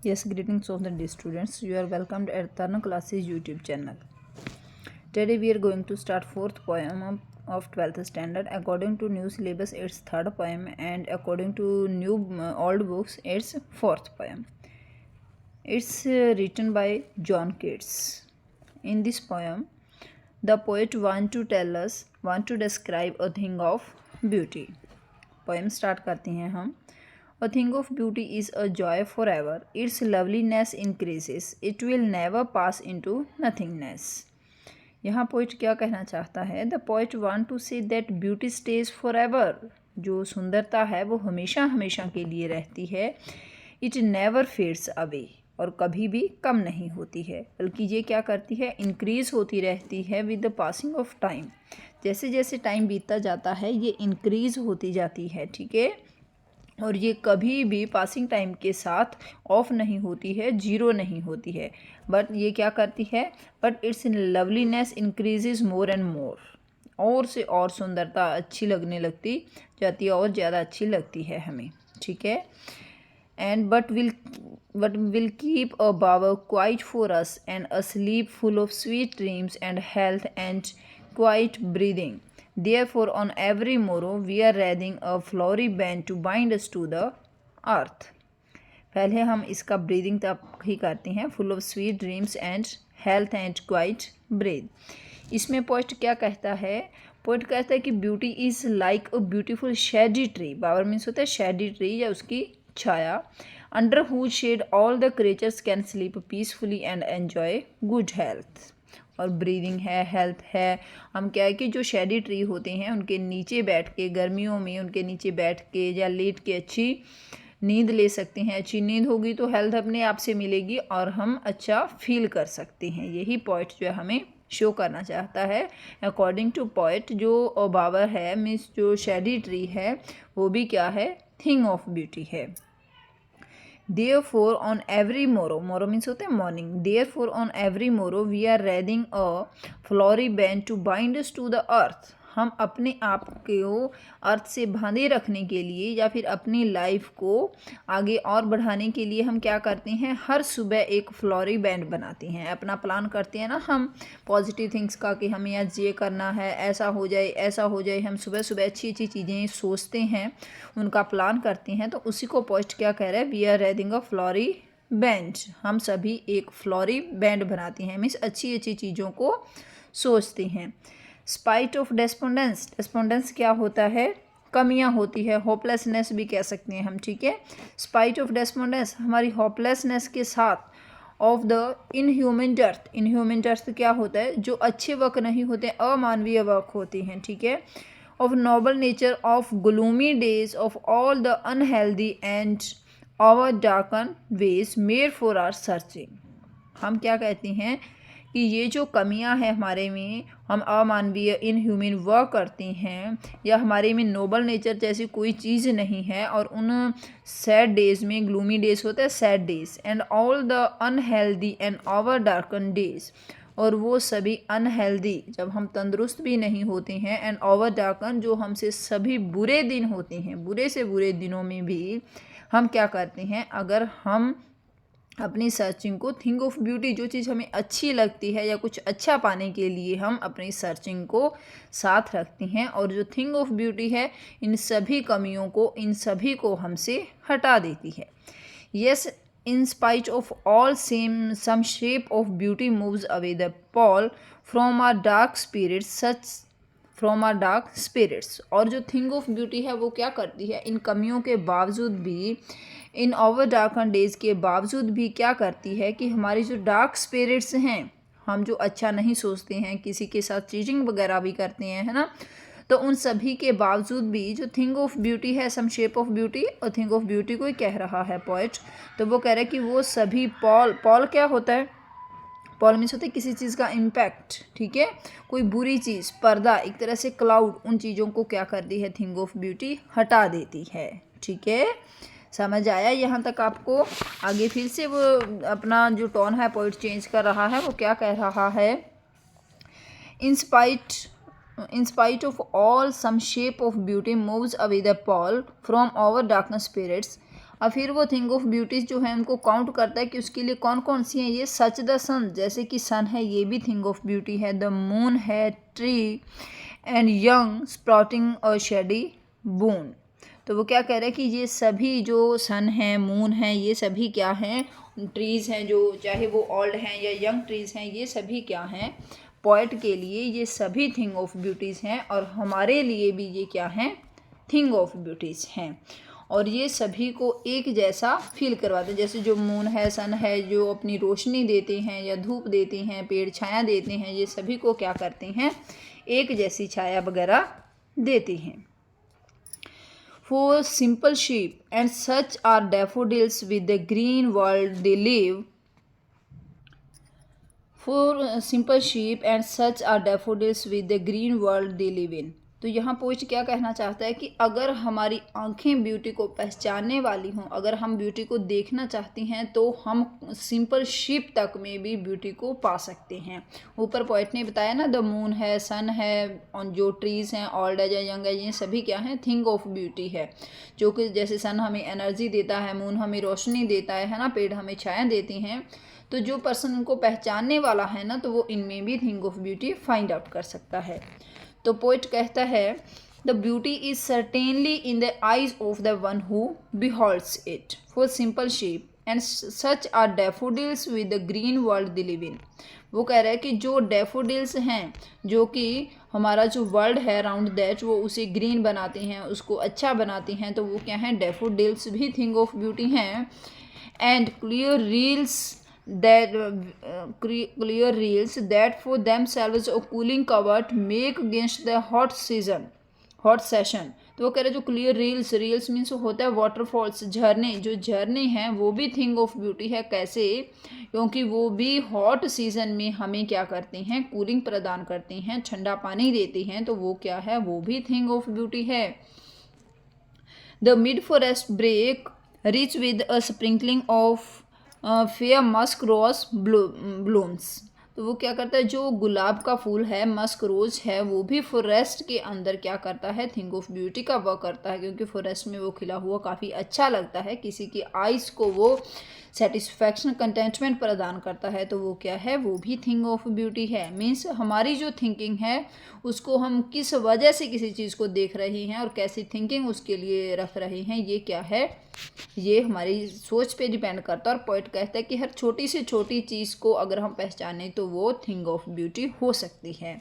Yes, greetings of the day students. You are welcomed at Tarna Classes YouTube channel. Today we are going to start fourth poem of 12th standard. According to new syllabus, it's third poem, and according to new old books, it's fourth poem. It's written by John Keats. In this poem, the poet want to describe a thing of beauty. Poem start करते हैं हम. A thing of beauty is a joy forever. Its loveliness increases. It will never pass into nothingness. यहाँ poet क्या कहना चाहता है? The poet want to say that beauty stays forever. जो सुंदरता है वो हमेशा हमेशा के लिए रहती है. It never fades away. और कभी भी कम नहीं होती है, बल्कि ये क्या करती है? इंक्रीज़ होती रहती है with the passing of time. जैसे जैसे टाइम बीतता जाता है ये इंक्रीज़ होती जाती है. ठीक है. और ये कभी भी पासिंग टाइम के साथ ऑफ नहीं होती है, जीरो नहीं होती है. बट ये क्या करती है? But it's loveliness increases more and more. और से और सुंदरता अच्छी लगने लगती जाती है और ज़्यादा अच्छी लगती है हमें. ठीक है. And but will keep a bower quite for us and a slip full of sweet dreams and health and quiet breathing. Therefore, on every morrow, we are raising a flowery band to bind us to the earth. पहले हम इसका breathing तब ही करते हैं. Full of sweet dreams and health and quiet breath. इसमें poet क्या कहता है? पोइट कहता है कि beauty is like a beautiful shady tree. Bower means होता है शेडी ट्री या उसकी छाया. Under whose shade all the creatures can sleep peacefully and enjoy good health. और ब्रीदिंग है, हेल्थ है. हम क्या है कि जो शेडी ट्री होते हैं उनके नीचे बैठ के, गर्मियों में उनके नीचे बैठ के या लेट के अच्छी नींद ले सकते हैं. अच्छी नींद होगी तो हेल्थ अपने आप से मिलेगी और हम अच्छा फील कर सकते हैं. यही पॉइंट जो है हमें शो करना चाहता है. अकॉर्डिंग टू पॉइंट जो बावर है मीन्स जो शेडी ट्री है वो भी क्या है? थिंग ऑफ ब्यूटी है. Therefore, on every morrow means होता है morning. Therefore, on every morrow, we are raising a flowery band to bind us to the earth. हम अपने आप को अर्थ से बांधे रखने के लिए या फिर अपनी लाइफ को आगे और बढ़ाने के लिए हम क्या करते हैं? हर सुबह एक फ्लोरी बैंड बनाते हैं. अपना प्लान करते हैं ना हम पॉजिटिव थिंग्स का कि हमें आज ये करना है, ऐसा हो जाए, ऐसा हो जाए. हम सुबह सुबह अच्छी अच्छी चीज़ें सोचते हैं, उनका प्लान करते हैं. तो उसी को पोस्ट क्या कह रहा है? We are reading a flowery band. हम सभी एक फ्लोरी बैंड बनाते हैं. मीन्स अच्छी अच्छी चीज़ों को सोचते हैं. Spite of डेस्पोंडेंस. डेस्पोंडेंस क्या होता है? कमियां होती है. होपलेसनेस भी कह सकते हैं हम. ठीक है. स्पाइट ऑफ डेस्पोंडेंस हमारी होपलेसनेस के साथ of the inhuman dearth. Inhuman dearth क्या होता है? जो अच्छे वर्क नहीं होते, अमानवीय वर्क होते हैं. ठीक है. Of noble nature of gloomy days of all the unhealthy and our darken ways made for our searching. हम क्या कहते हैं कि ये जो कमियां हैं हमारे में, हम अमानवीय इनह्यूमन वर्क करते हैं या हमारे में नोबल नेचर जैसी कोई चीज़ नहीं है. और उन सैड डेज में, ग्लूमी डेज होता है sad days, and all the unhealthy and our darken days. और वो सभी अनहेल्दी जब हम तंदुरुस्त भी नहीं होते हैं, एंड ओवर डार्कन जो हमसे सभी बुरे दिन होते हैं, बुरे से बुरे दिनों में भी हम क्या करते हैं? अगर हम अपनी सर्चिंग को थिंग ऑफ ब्यूटी, जो चीज़ हमें अच्छी लगती है या कुछ अच्छा पाने के लिए हम अपनी सर्चिंग को साथ रखते हैं. और जो थिंग ऑफ ब्यूटी है इन सभी कमियों को, इन सभी को हमसे हटा देती है. Yes, in spite of all some shape of beauty moves away the pall from our dark spirits. और जो थिंग ऑफ ब्यूटी है वो क्या करती है? इन कमियों के बावजूद भी, इन ओवर डार्कन डेज के बावजूद भी क्या करती है कि हमारी जो डार्क स्पिरिट्स हैं, हम जो अच्छा नहीं सोचते हैं, किसी के साथ चीटिंग वगैरह भी करते हैं, है ना, तो उन सभी के बावजूद भी जो थिंग ऑफ ब्यूटी है, सम शेप ऑफ ब्यूटी, और थिंग ऑफ ब्यूटी को ही कह रहा है पोइट. तो वो कह रहा है कि वो सभी पॉल क्या होता है? पॉल मीन्स होता है किसी चीज़ का इम्पैक्ट. ठीक है. कोई बुरी चीज़, पर्दा, एक तरह से क्लाउड, उन चीज़ों को क्या करती है? थिंग ऑफ ब्यूटी हटा देती है. ठीक है. समझ आया यहाँ तक आपको? आगे फिर से वो अपना जो टोन है पोइट चेंज कर रहा है. वो क्या कह रहा है? In spite of all, some shape of beauty moves away the pall from our darkness spirits. अब फिर वो थिंग ऑफ ब्यूटीज जो है उनको काउंट करता है कि उसके लिए कौन कौन सी हैं। ये सच द सन, जैसे कि सन है ये भी थिंग ऑफ ब्यूटी है। द मून है, tree and young sprouting a shady boon. तो वो क्या कह रहे हैं कि ये सभी जो सन है, मून है, ये सभी क्या हैं, ट्रीज़ हैं, जो चाहे वो ओल्ड हैं या यंग ट्रीज़ हैं, ये सभी क्या हैं, पोएट के लिए ये सभी थिंग ऑफ ब्यूटीज़ हैं और हमारे लिए भी ये क्या हैं, थिंग ऑफ ब्यूटीज़ हैं। और ये सभी को एक जैसा फील करवाते हैं। जैसे जो मून है, सन है, जो अपनी रोशनी देते हैं या धूप देते हैं, पेड़ छाया देते हैं, ये सभी को क्या करते हैं, एक जैसी छाया वगैरह देती हैं। For simple sheep and such are daffodils with the green world they live. For simple sheep and such are daffodils with the green world they live in. तो यहाँ पोइट क्या कहना चाहता है कि अगर हमारी आंखें ब्यूटी को पहचानने वाली हों, अगर हम ब्यूटी को देखना चाहती हैं तो हम सिंपल शिप तक में भी ब्यूटी को पा सकते हैं। ऊपर पोइट ने बताया ना, द मून है, सन है, और जो ट्रीज़ हैं, ओल्ड है या यंग है, ये सभी क्या हैं, थिंग ऑफ ब्यूटी है। जो कि जैसे सन हमें एनर्जी देता है, मून हमें रोशनी देता है ना, पेड़ हमें छाया देती हैं। तो जो पर्सन उनको पहचानने वाला है ना, तो वो इनमें भी thing of beauty find out कर सकता है। तो पोइट कहता है, the beauty is certainly in the eyes of the one who beholds it. For simple sheep and such are daffodils with the green world they live in. वो कह रहा है कि जो डैफोडिल्स हैं, जो कि हमारा जो वर्ल्ड है अराउंड दैट, वो उसे ग्रीन बनाते हैं, उसको अच्छा बनाते हैं, तो वो क्या हैं, डैफोडिल्स भी थिंग ऑफ ब्यूटी हैं। And clear reels that for themselves a cooling covert make against the hot session। तो वो कह रहे जो क्लियर रील्स मीन्स होता है वाटरफॉल्स, झरने, जो झरने हैं वो भी थिंग ऑफ ब्यूटी है। कैसे? क्योंकि वो भी हॉट सीजन में हमें क्या करते हैं, कूलिंग प्रदान करते हैं, ठंडा पानी देते हैं, तो वो क्या है, वो भी थिंग ऑफ ब्यूटी है। The mid forest brake rich with a sprinkling of fair musk rose blooms. तो वो क्या करता है, जो गुलाब का फूल है, मस्क रोज है, वो भी फॉरेस्ट के अंदर क्या करता है, थिंग ऑफ ब्यूटी का वर्क करता है। क्योंकि फॉरेस्ट में वो खिला हुआ काफ़ी अच्छा लगता है, किसी की आइज़ को वो सेटिस्फैक्शन, कंटेंटमेंट प्रदान करता है, तो वो क्या है, वो भी थिंग ऑफ ब्यूटी है। मीन्स हमारी जो थिंकिंग है उसको हम किस वजह से किसी चीज़ को देख रहे हैं और कैसी थिंकिंग उसके लिए रख रहे हैं, ये क्या है, ये हमारी सोच पे डिपेंड करता है। और पॉइंट कहता है कि हर छोटी से छोटी चीज़ को अगर हम पहचाने तो वो थिंग ऑफ ब्यूटी हो सकती है।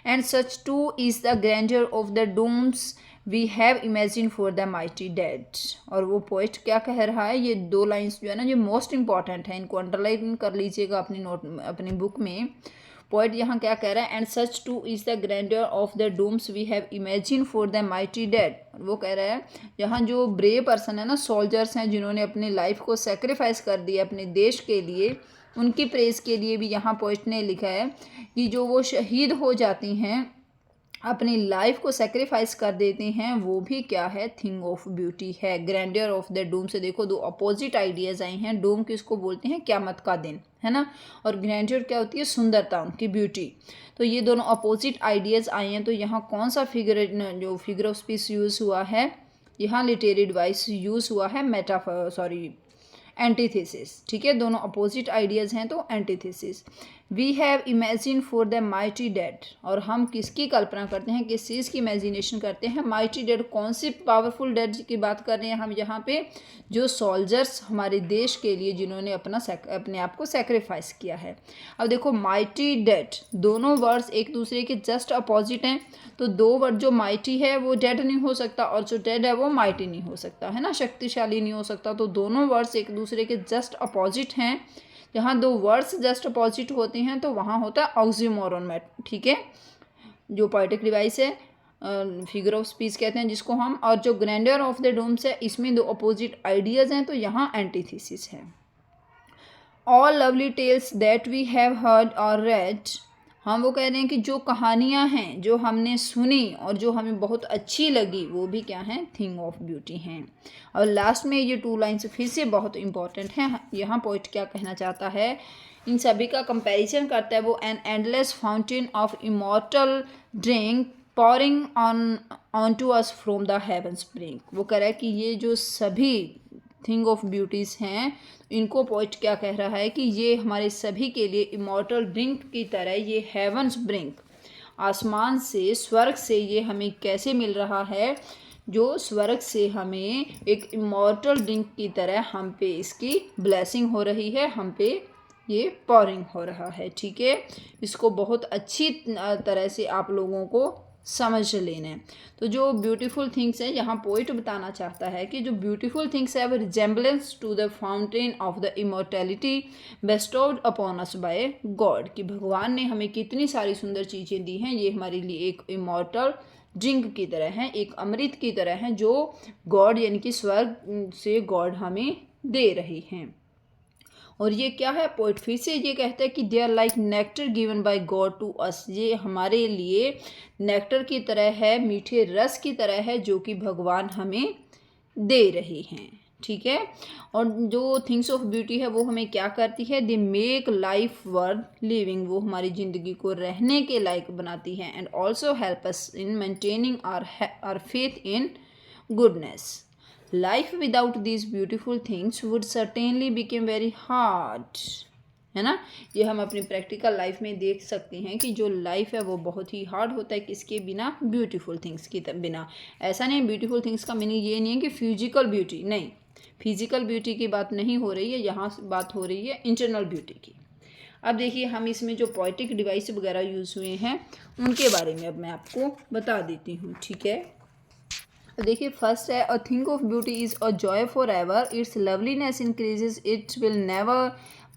And such too is the grandeur of the dooms we have imagine for the mighty dead. और वो पोइट क्या कह रहा है, ये दो लाइन्स जो है ना, ये मोस्ट इंपॉर्टेंट है, इनको अंडरलाइन कर लीजिएगा अपनी बुक में। पोइट यहाँ क्या कह रहा है, and such too is the grandeur of the dooms we have imagine for the mighty dead. वो कह रहा है यहाँ जो ब्रेव पर्सन है ना, सोल्जर्स हैं जिन्होंने अपनी लाइफ को सेक्रीफाइस कर दिया अपने देश के लिए, उनकी प्रेज के लिए भी यहाँ पोइट ने लिखा है कि जो वो शहीद हो जाती हैं, अपनी लाइफ को सेक्रीफाइस कर देते हैं, वो भी क्या है, थिंग ऑफ ब्यूटी है। ग्रैंडियर ऑफ द डूम से देखो दो अपोजिट आइडियाज़ आए हैं। डूम किसको बोलते हैं, क़यामत का दिन, है ना, और ग्रैंडियर क्या होती है, सुंदरता, उनकी ब्यूटी। तो ये दोनों अपोजिट आइडियाज़ आए हैं। तो यहाँ कौन सा जो फिगर ऑफ स्पीच यूज़ हुआ है, यहाँ लिटरेरी डिवाइस यूज़ हुआ है, एंटीथेसिस। ठीक है, दोनों अपोजिट आइडियाज़ हैं तो antithesis. We have imagine for the mighty dead. और हम किसकी कल्पना करते हैं, किस चीज़ की इमेजिनेशन करते हैं, माइटी डेड। कौन सी पावरफुल डेड की बात कर रहे हैं हम यहाँ पे, जो सोल्जर्स हमारे देश के लिए जिन्होंने अपने आप को सेक्रीफाइस किया है। अब देखो माइटी डेड, दोनों वर्ड्स एक दूसरे के जस्ट अपोजिट हैं। तो दो वर्ड, जो माइटी है वो डेड नहीं हो सकता और जो डेड है वो माइटी नहीं हो सकता, है ना, शक्तिशाली नहीं हो सकता। तो दोनों वर्ड्स एक दूसरे के जस्ट अपोजिट हैं। जहाँ दो वर्ड्स जस्ट अपोजिट होते हैं तो वहाँ होता है ऑक्सीमोरन। ठीक है, जो पोएटिक डिवाइस है, फिगर ऑफ स्पीच कहते हैं जिसको हम। और जो ग्रैंडर ऑफ द डूम्स है, इसमें दो अपोजिट आइडियाज़ हैं, तो यहाँ एंटीथेसिस है। All lovely tales that we have heard or read. हम वो कह रहे हैं कि जो कहानियाँ हैं जो हमने सुनी और जो हमें बहुत अच्छी लगी, वो भी क्या हैं, थिंग ऑफ ब्यूटी हैं। और लास्ट में ये टू लाइन्स फिर से बहुत इंपॉर्टेंट हैं। यहाँ पोइट क्या कहना चाहता है, इन सभी का कंपैरिजन करता है वो, an endless fountain of immortal drink pouring unto us from the heaven's brink. वो कह रहा है कि ये जो सभी थिंग ऑफ ब्यूटीज़ हैं, इनको पोइट क्या कह रहा है कि ये हमारे सभी के लिए इमॉर्टल ड्रिंक की तरह, ये हेवंस ब्रिंक, आसमान से, स्वर्ग से ये हमें कैसे मिल रहा है, जो स्वर्ग से हमें एक इमॉर्टल ड्रिंक की तरह हम पे इसकी ब्लेसिंग हो रही है, हम पे ये पॉरिंग हो रहा है। ठीक है, इसको बहुत अच्छी तरह से आप लोगों को समझ लेना है। तो जो ब्यूटीफुल थिंग्स है, यहाँ पोइट बताना चाहता है कि जो ब्यूटीफुल थिंग्स है वो resemblance to the fountain of the immortality bestowed upon us by God, कि भगवान ने हमें कितनी सारी सुंदर चीज़ें दी हैं, ये हमारे लिए एक इमॉर्टल ड्रिंक की तरह है, एक अमृत की तरह है, जो गॉड यानी कि स्वर्ग से गॉड हमें दे रही हैं। और ये क्या है, पोइट फिर से ये कहता है कि they are like nectar given by God to us, ये हमारे लिए नेक्टर की तरह है, मीठे रस की तरह है, जो कि भगवान हमें दे रही हैं। ठीक है, और जो थिंग्स ऑफ ब्यूटी है वो हमें क्या करती है, they make life worth living, वो हमारी ज़िंदगी को रहने के लायक बनाती है, and also help us in maintaining our faith in goodness. Life without these beautiful things would certainly became very hard, है ना। ये हम अपनी प्रैक्टिकल लाइफ में देख सकते हैं कि जो लाइफ है वो बहुत ही हार्ड होता है, किसके बिना, ब्यूटीफुल थिंग्स के बिना। ऐसा नहीं, ब्यूटीफुल थिंग्स का मीनिंग ये नहीं है कि फिजिकल ब्यूटी, नहीं, फिजिकल ब्यूटी की बात नहीं हो रही है, यहाँ बात हो रही है इंटरनल ब्यूटी की। अब देखिए, हम इसमें जो पोएटिक डिवाइस वगैरह यूज़ हुए हैं उनके बारे में अब मैं आपको बता देती हूँ। ठीक है, देखिए, फर्स्ट है, a thing of beauty is a joy forever, its loveliness increases, it will never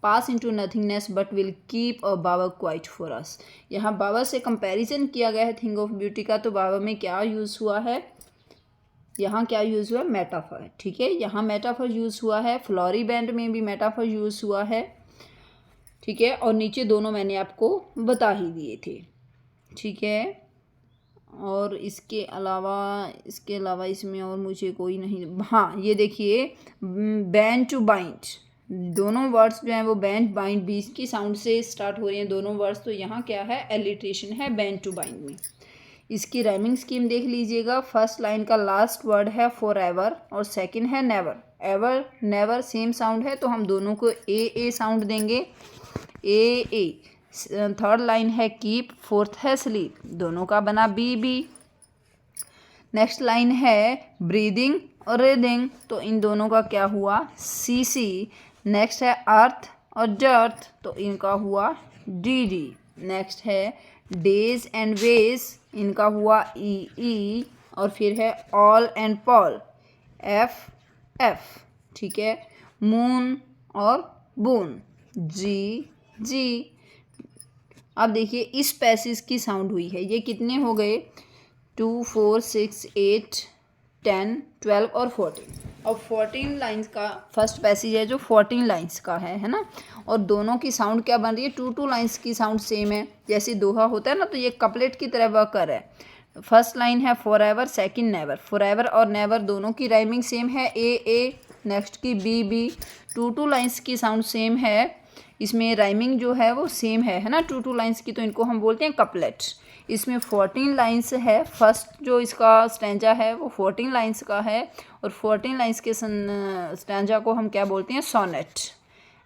pass into nothingness but will keep a bower quiet for us. यहाँ बावर से कंपैरिजन किया गया है थिंग ऑफ ब्यूटी का, तो बावर में क्या use हुआ है, यहाँ क्या यूज़ हुआ है, मेटाफर। ठीक है, यहाँ मेटाफर यूज़ हुआ है, फ्लोरी बैंड में भी मेटाफर यूज़ हुआ है। ठीक है, और नीचे दोनों मैंने आपको बता ही दिए थे। ठीक है, और इसके अलावा इसमें और मुझे कोई नहीं, हाँ ये देखिए, बैंड टू बाइंड, दोनों वर्ड्स जो हैं वो बैंड बाइंड बीच की साउंड से स्टार्ट हो रही हैं दोनों वर्ड्स, तो यहाँ क्या है, एलिट्रेशन है बैंड टू बाइंड में। इसकी राइमिंग स्कीम देख लीजिएगा, फर्स्ट लाइन का लास्ट वर्ड है फॉर एवर और सेकेंड है never. Ever never same sound है, तो हम दोनों को ए साउंड देंगे, ए। थर्ड लाइन है कीप, फोर्थ है स्लीप, दोनों का बना बी। नेक्स्ट लाइन है ब्रीदिंग और रीडिंग, तो इन दोनों का क्या हुआ, सी। नेक्स्ट है अर्थ और डर्थ, तो इनका हुआ डी। नेक्स्ट है डेज एंड वेज, इनका हुआ ई। और फिर है ऑल एंड पॉल, एफ। ठीक है, मून और बून, जी। अब देखिए, इस पैसेज की साउंड हुई है, ये कितने हो गए, 2 4 6 8 10 12 और 14। और 14 लाइंस का फर्स्ट पैसेज है जो 14 लाइंस का है ना। और दोनों की साउंड क्या बन रही है, 2 लाइंस की साउंड सेम है, जैसे दोहा होता है ना, तो ये कपलेट की तरह वर्क कर रहा है। फर्स्ट लाइन है for ever, second never, for ever और नेवर दोनों की राइमिंग सेम है, ए। नेक्स्ट की बी। 2 लाइंस की साउंड सेम है, इसमें राइमिंग जो है वो सेम है ना, 2 लाइंस की, तो इनको हम बोलते हैं कपलेट। इसमें 14 लाइंस है, फर्स्ट जो इसका स्टैंजा है वो 14 लाइंस का है, और 14 लाइंस के स्टैंजा को हम क्या बोलते हैं, सोनेट,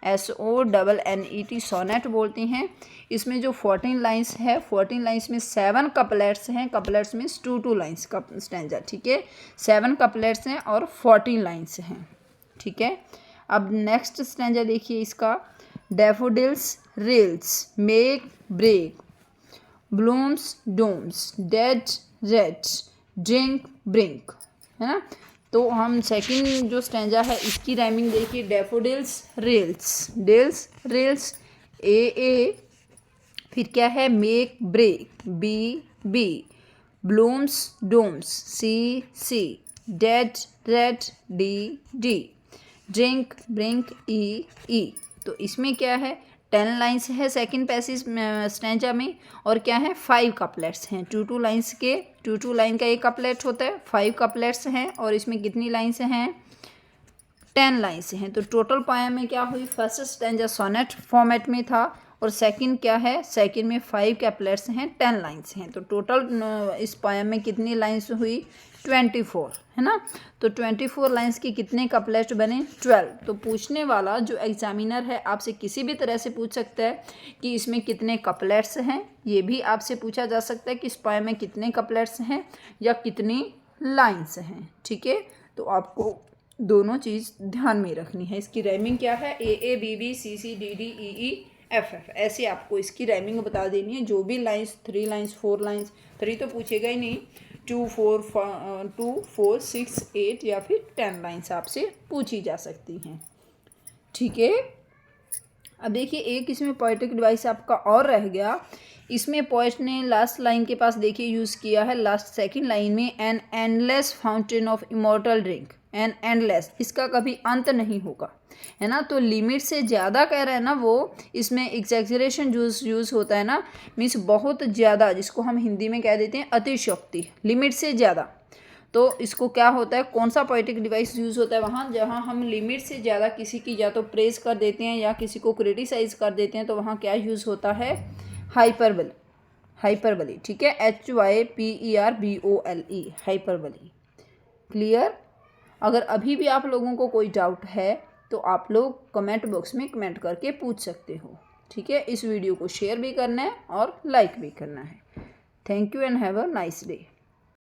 SONNET, सोनेट बोलते हैं। इसमें जो 14 लाइंस है, 14 लाइंस में 7 कपलेट्स हैं, कपलेट्स में 2 लाइंस का स्टैंजा। ठीक है, 7 कपलेट्स हैं और 14 लाइंस हैं। ठीक है, अब नेक्स्ट स्टैंजा देखिए इसका, daffodils rills make brake, blooms dooms, dead read, drink brink, है ना। तो हम सेकंड जो स्टैंजा है इसकी राइमिंग देखिए, डैफोडिल्स रील्स ए। फिर क्या है, make break, B. Blooms dooms, C. Dead red, D. Drink brink, E. तो इसमें क्या है, 10 लाइंस है सेकंड पैसेज स्टैंजा में, और क्या है, 5 कपलेट्स हैं, 2 लाइंस के, 2 लाइन का एक कपलेट होता है, 5 कपलेट्स हैं, और इसमें कितनी लाइंस हैं, 10 लाइंस हैं। तो टोटल पोएम में क्या हुई, फर्स्ट स्टैंजा सोनेट फॉर्मेट में था, और सेकंड क्या है, सेकंड में 5 कैपलेट्स हैं, 10 लाइंस हैं। तो टोटल इस पोएम में कितनी लाइंस हुई, 24, है ना। तो 24 लाइंस की कितने कपलेट बने, 12। तो पूछने वाला जो एग्जामिनर है आपसे किसी भी तरह से पूछ सकता है कि इसमें कितने कपलेट्स हैं, ये भी आपसे पूछा जा सकता है कि इस पोएम में कितने कपलेट्स हैं या कितनी लाइंस हैं, ठीक है। तो आपको दोनों चीज़ ध्यान में रखनी है। इसकी राइमिंग क्या है, A B B C C D D E E F F, ऐसे आपको इसकी राइमिंग बता देनी है। जो भी लाइंस 3 लाइंस 4 लाइंस, 3 तो पूछेगा ही नहीं, 2 4 6 8 या फिर 10 लाइंस आपसे पूछी जा सकती हैं, ठीक है। अब देखिए एक इसमें पोएटिक डिवाइस आपका और रह गया। इसमें पोएट ने लास्ट लाइन के पास देखिए यूज़ किया है, लास्ट सेकंड लाइन में, N endless fountain of immortal drink. An endless, इसका कभी अंत नहीं होगा, है ना। तो लिमिट से ज़्यादा कह रहे हैं ना वो, इसमें एग्जैजरेशन यूज़ होता है ना, मीन्स बहुत ज़्यादा, जिसको हम हिंदी में कह देते हैं अतिशयोक्ति, लिमिट से ज़्यादा। तो इसको क्या होता है, कौन सा पोएटिक डिवाइस यूज़ होता है वहाँ, जहाँ हम लिमिट से ज़्यादा किसी की या तो प्रेज कर देते हैं या किसी को क्रिटिसाइज कर देते हैं, तो वहाँ क्या यूज़ होता है, हाइपरबोली, हाइपरबोली, ठीक है, HYPERBOLE, हाइपरबोली। क्लियर। अगर अभी भी आप लोगों को कोई डाउट है तो आप लोग कमेंट बॉक्स में कमेंट करके पूछ सकते हो, ठीक है। इस वीडियो को शेयर भी करना है और लाइक भी करना है। Thank you and have a nice day.